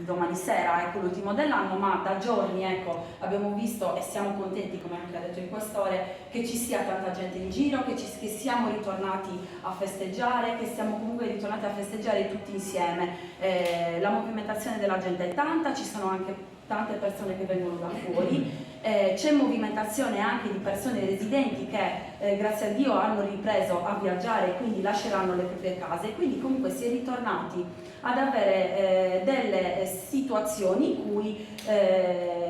domani sera, ecco, l'ultimo dell'anno, ma da giorni, ecco, abbiamo visto e siamo contenti, come anche ha detto il Questore, che ci sia tanta gente in giro, che siamo ritornati a festeggiare, che siamo comunque ritornati a festeggiare tutti insieme. La movimentazione della gente è tanta, ci sono anche tante persone che vengono da fuori, c'è movimentazione anche di persone residenti che grazie a Dio hanno ripreso a viaggiare e quindi lasceranno le proprie case, quindi comunque si è ritornati ad avere delle situazioni in cui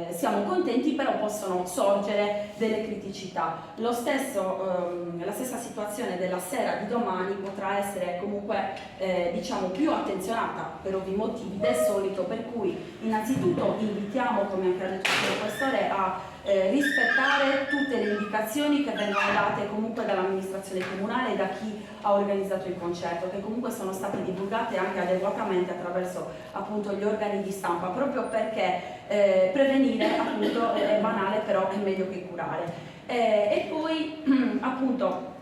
siamo contenti, però possono sorgere delle criticità. La stessa situazione della sera di domani potrà essere comunque diciamo più attenzionata per ovvi motivi del solito, per cui innanzitutto invitiamo, come anche ha detto il Questore, a rispettare tutte le indicazioni che vengono date comunque dall'amministrazione comunale e da chi ha organizzato il concerto, che comunque sono state divulgate anche adeguatamente attraverso appunto gli organi di stampa, proprio perché prevenire appunto è banale, però è meglio che curare. E poi appunto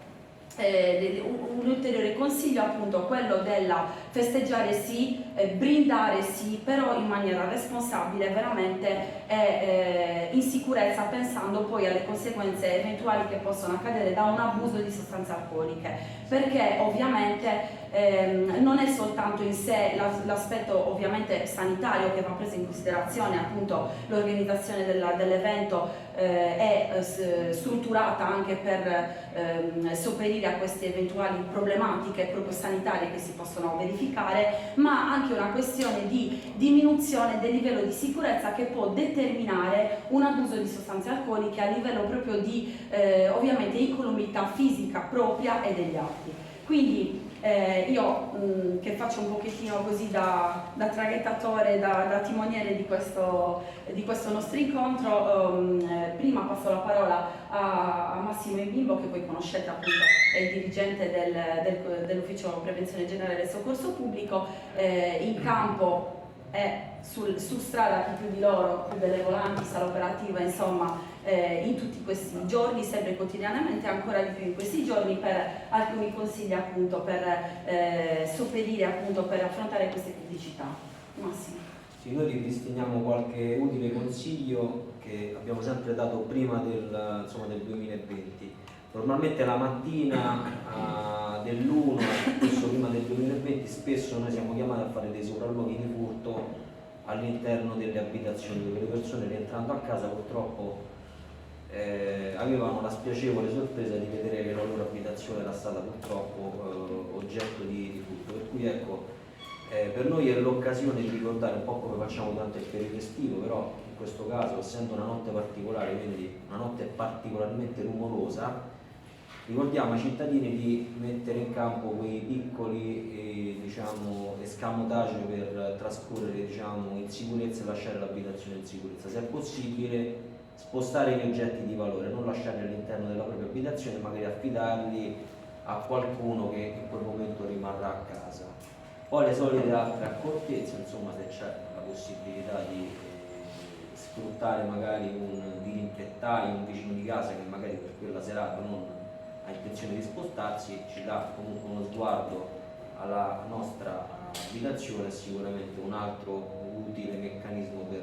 un ulteriore consiglio appunto quello della festeggiare sì, brindare sì, però in maniera responsabile veramente e in sicurezza, pensando poi alle conseguenze eventuali che possono accadere da un abuso di sostanze alcoliche, perché ovviamente non è soltanto in sé l'aspetto ovviamente sanitario che va preso in considerazione, appunto l'organizzazione dell'evento è strutturata anche per sopperire a queste eventuali problematiche proprio sanitarie che si possono verificare, ma anche una questione di diminuzione del livello di sicurezza che può determinare un abuso di sostanze alcoliche a livello proprio di ovviamente incolumità fisica propria e degli altri. Quindi io che faccio un pochettino così da traghettatore, da timoniere di questo nostro incontro, prima passo la parola a Massimo Bimbo, che voi conoscete appunto, è il dirigente dell'Ufficio Prevenzione Generale del Soccorso Pubblico, in campo è su strada chi più di loro, più delle volanti, sala operativa, insomma, in tutti questi giorni, sempre quotidianamente, ancora di più in questi giorni, per alcuni consigli appunto per sopperire appunto, per affrontare queste criticità. Massimo. Sì, noi ripristiniamo qualche utile consiglio che abbiamo sempre dato prima del 2020. Normalmente la mattina dell'1, spesso prima del 2020, spesso noi siamo chiamati a fare dei sopralluoghi di furto all'interno delle abitazioni, dove le persone rientrando a casa purtroppo avevano la spiacevole sorpresa di vedere che la loro abitazione era stata purtroppo oggetto di furto. Per cui ecco, per noi è l'occasione di ricordare un po' come facciamo durante il periodo estivo, però in questo caso, essendo una notte particolare, quindi una notte particolarmente rumorosa, ricordiamo ai cittadini di mettere in campo quei piccoli escamotage per trascorrere in sicurezza e lasciare l'abitazione in sicurezza. Se è possibile spostare gli oggetti di valore, non lasciarli all'interno della propria abitazione, magari affidarli a qualcuno che in quel momento rimarrà a casa. Poi le solite altre accortezze, insomma, se c'è la possibilità di sfruttare magari un dirimpettaio, un vicino di casa che magari per quella serata non ha intenzione di spostarsi, ci dà comunque uno sguardo alla nostra abitazione, è sicuramente un altro utile meccanismo per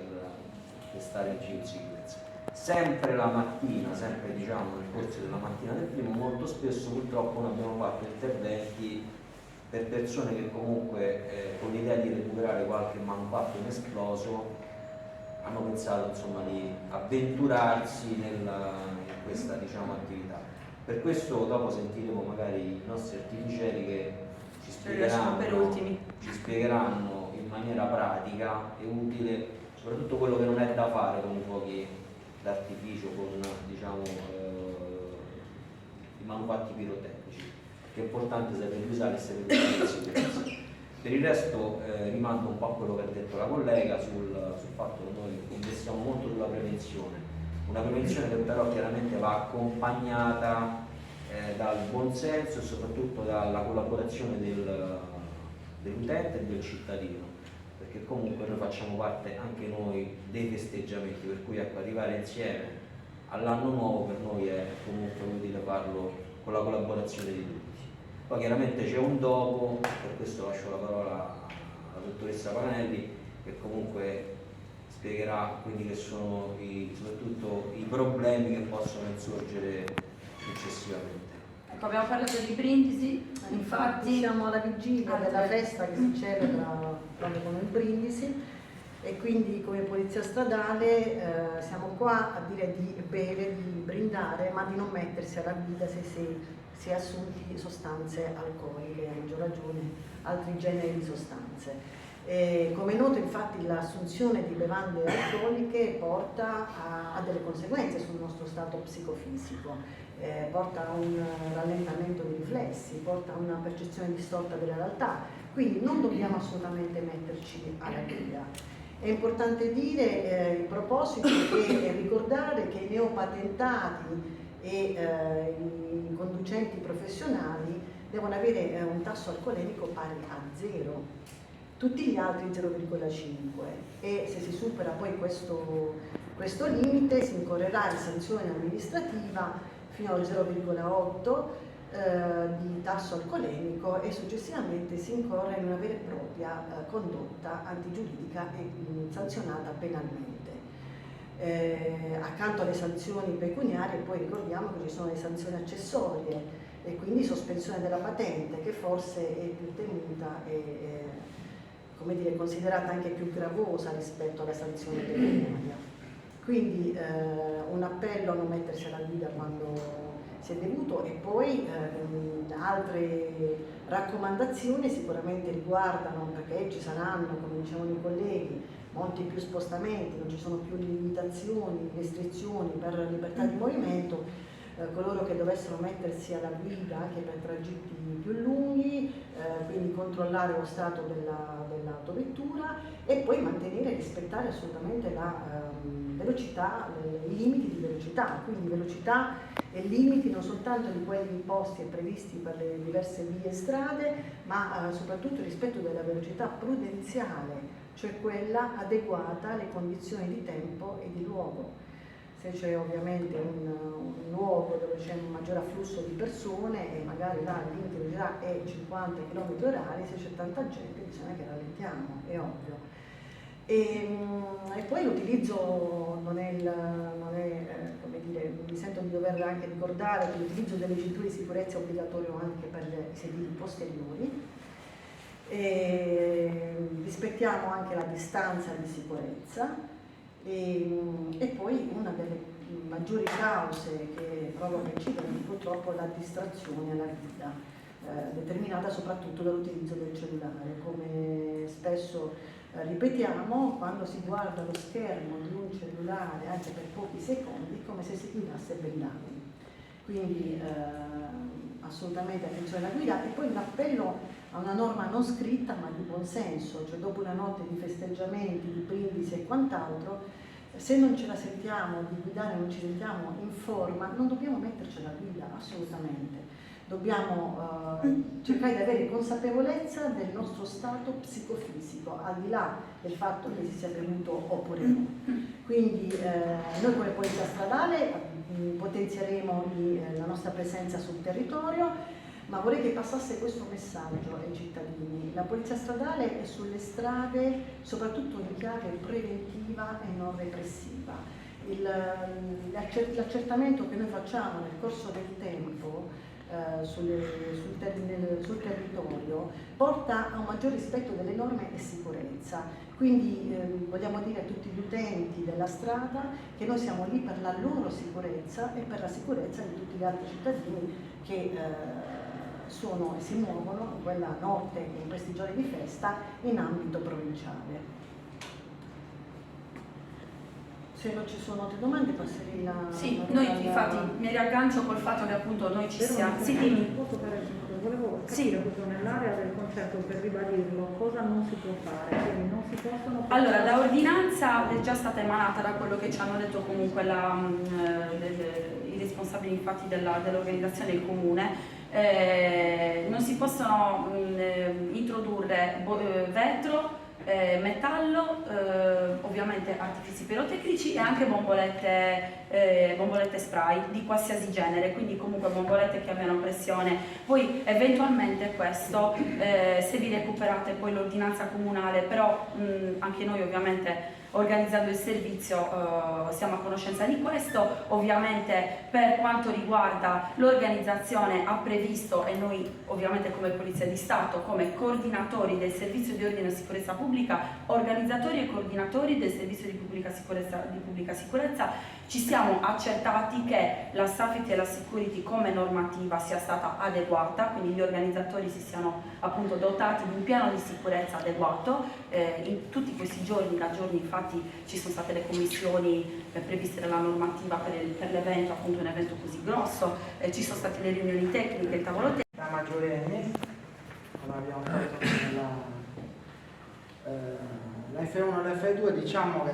stare più in sicurezza. Sempre la mattina, sempre nel corso della mattina del primo, molto spesso purtroppo non abbiamo fatto interventi per persone che comunque con l'idea di recuperare qualche manufatto inesploso hanno pensato insomma di avventurarsi in questa attività. Per questo dopo sentiremo magari i nostri artificieri che ci spiegheranno in maniera pratica e utile soprattutto quello che non è da fare con i fuochi d'artificio, con i manufatti pirotecnici, che è importante sapere usare e sapere usare in sicurezza. Per il resto rimando un po' a quello che ha detto la collega sul fatto che noi investiamo molto sulla prevenzione, una prevenzione che però chiaramente va accompagnata dal buon senso e soprattutto dalla collaborazione dell'utente e del cittadino, perché comunque noi facciamo parte anche noi dei festeggiamenti, per cui arrivare insieme all'anno nuovo per noi è comunque utile farlo con la collaborazione di tutti. Poi chiaramente c'è un dopo, per questo lascio la parola alla dottoressa Paganelli, che comunque spiegherà quindi che sono soprattutto i problemi che possono insorgere successivamente. Ecco, abbiamo parlato di Brindisi, infatti siamo alla vigilia della festa che si celebra proprio con il Brindisi, e quindi come polizia stradale siamo qua a dire di bere, di brindare, ma di non mettersi alla guida se si è assunti sostanze alcoliche, a maggior ragione altri generi di sostanze. Come è noto, infatti, l'assunzione di bevande alcoliche porta a delle conseguenze sul nostro stato psicofisico, porta a un rallentamento dei riflessi, porta a una percezione distorta della realtà, quindi non dobbiamo assolutamente metterci alla guida. È importante dire in proposito e ricordare che i neopatentati e i conducenti professionali devono avere un tasso alcolemico pari a 0, tutti gli altri 0,5, e se si supera poi questo limite si incorrerà in sanzione amministrativa fino al 0,8 di tasso alcolemico, e successivamente si incorre in una vera e propria condotta antigiuridica e sanzionata penalmente. Accanto alle sanzioni pecuniarie poi ricordiamo che ci sono le sanzioni accessorie, e quindi sospensione della patente, che forse è più temuta e come dire, considerata anche più gravosa rispetto alla sanzione pecuniaria. Quindi un appello a non mettersi alla guida quando si è bevuto, e poi altre raccomandazioni sicuramente riguardano, perché ci saranno, come dicevano i colleghi, molti più spostamenti, non ci sono più limitazioni, restrizioni per libertà di movimento. Coloro che dovessero mettersi alla guida anche per tragitti più lunghi, quindi controllare lo stato dell'autovettura e poi mantenere e rispettare assolutamente la velocità, i limiti di velocità, quindi velocità e limiti non soltanto di quelli imposti e previsti per le diverse vie e strade, ma soprattutto il rispetto della velocità prudenziale, cioè quella adeguata alle condizioni di tempo e di luogo. Se c'è ovviamente un luogo dove c'è un maggiore afflusso di persone e magari là il limite di velocità è 50 km/h, se c'è tanta gente bisogna che rallentiamo, è ovvio. E poi l'utilizzo non è come dire, mi sento di dover anche ricordare che l'utilizzo delle cinture di sicurezza è obbligatorio anche per i sedili posteriori. Rispettiamo anche la distanza di sicurezza. E poi una delle maggiori cause che provoca incidenti purtroppo è la distrazione alla guida, determinata soprattutto dall'utilizzo del cellulare. Come spesso ripetiamo, quando si guarda lo schermo di un cellulare anche per pochi secondi è come se si guidasse vent'anni. Quindi assolutamente attenzione alla guida. E poi un appello a una norma non scritta ma di buon senso, cioè dopo una notte di festeggiamenti, di brindisi e quant'altro, se non ce la sentiamo di guidare, non ci sentiamo in forma, non dobbiamo metterci alla guida, assolutamente. Dobbiamo cercare di avere consapevolezza del nostro stato psicofisico, al di là del fatto che si sia bevuto oppure no. Quindi noi come polizia stradale potenzieremo la nostra presenza sul territorio, ma vorrei che passasse questo messaggio ai cittadini. La polizia stradale è sulle strade soprattutto in chiave preventiva e non repressiva. L'accertamento che noi facciamo nel corso del tempo sul territorio porta a un maggior rispetto delle norme e sicurezza. Quindi vogliamo dire a tutti gli utenti della strada che noi siamo lì per la loro sicurezza e per la sicurezza di tutti gli altri cittadini che sono e si muovono in quella notte e in questi giorni di festa in ambito provinciale. Se non ci sono altre domande passerei la... Sì, noi infatti mi riaggancio col fatto che appunto noi ci siamo... Sì, dimmi. Volevo capire proprio nell'area del concetto, per ribadirlo, cosa non si può fare, quindi non si possono... Allora, la ordinanza è già stata emanata da quello che ci hanno detto comunque i responsabili infatti dell'organizzazione del comune. Non si possono introdurre vetro, metallo, ovviamente artifici pirotecnici e anche bombolette spray di qualsiasi genere, quindi comunque bombolette che abbiano pressione. Poi eventualmente questo, se vi recuperate poi l'ordinanza comunale, però anche noi ovviamente organizzando il servizio siamo a conoscenza di questo. Ovviamente per quanto riguarda l'organizzazione ha previsto, e noi ovviamente come Polizia di Stato, come coordinatori del servizio di ordine e sicurezza pubblica, organizzatori e coordinatori del servizio di pubblica sicurezza, ci siamo accertati che la safety e la security come normativa sia stata adeguata, quindi gli organizzatori si siano appunto dotati di un piano di sicurezza adeguato. In tutti questi giorni, da giorni infatti ci sono state le commissioni previste dalla normativa per l'evento, appunto un evento così grosso, ci sono state le riunioni tecniche, il tavolo tecnico. Da maggiorenni, come abbiamo fatto la F1 e la F2, diciamo che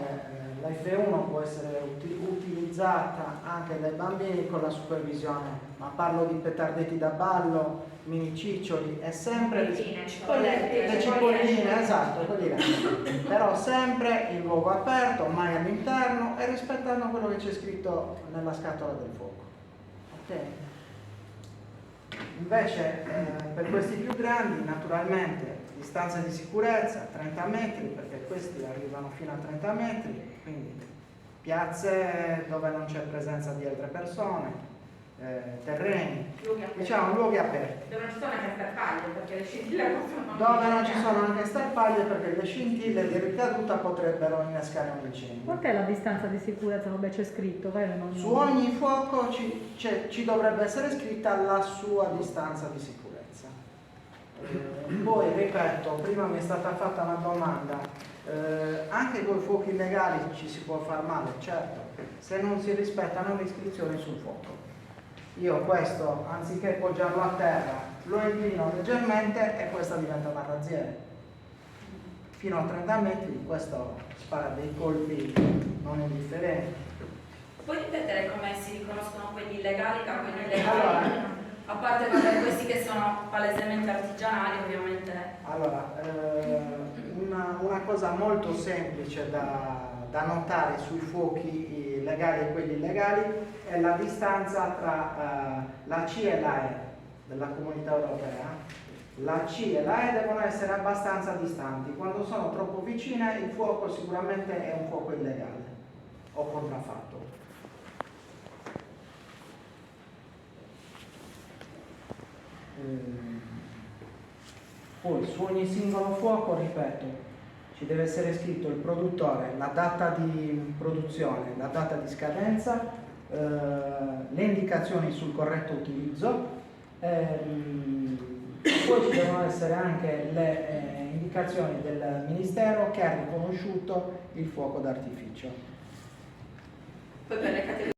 la F1 può essere utilizzata anche dai bambini con la supervisione, ma parlo di petardetti da ballo, mini ciccioli e sempre le cipolline, esatto, quelli là. Però sempre in luogo aperto, mai all'interno e rispettando quello che c'è scritto nella scatola del fuoco. Ok? Invece per questi più grandi, naturalmente, distanza di sicurezza 30 metri, perché questi arrivano fino a 30 metri, quindi piazze dove non c'è presenza di altre persone, terreni, diciamo luoghi aperti. Dove non ci sono anche scarpaglie, perché le scintille possono... Dove non ci sono anche scarpaglie, perché le scintille di ricaduta potrebbero innescare un incendio. Quant'è la distanza di sicurezza? Vabbè, c'è scritto, vero? Su ogni fuoco ci dovrebbe essere scritta la sua distanza di sicurezza. Poi ripeto, prima mi è stata fatta una domanda, anche con i fuochi illegali ci si può far male, certo, se non si rispettano le iscrizioni sul fuoco. Io questo, anziché poggiarlo a terra, lo inclino leggermente e questa diventa una razziera. Fino a 30 metri questo spara dei colpi non indifferenti. Puoi ripetere come si riconoscono quelli illegali da quelli illegali? Allora, a parte vabbè, questi che sono palesemente artigianali, ovviamente. Allora, una cosa molto semplice da notare sui fuochi legali e quelli illegali è la distanza tra la C e la E della Comunità Europea. La C e la E devono essere abbastanza distanti. Quando sono troppo vicine il fuoco sicuramente è un fuoco illegale o contraffatto. Poi su ogni singolo fuoco, ripeto, ci deve essere scritto il produttore, la data di produzione, la data di scadenza, le indicazioni sul corretto utilizzo, poi ci devono essere anche le indicazioni del Ministero che ha riconosciuto il fuoco d'artificio.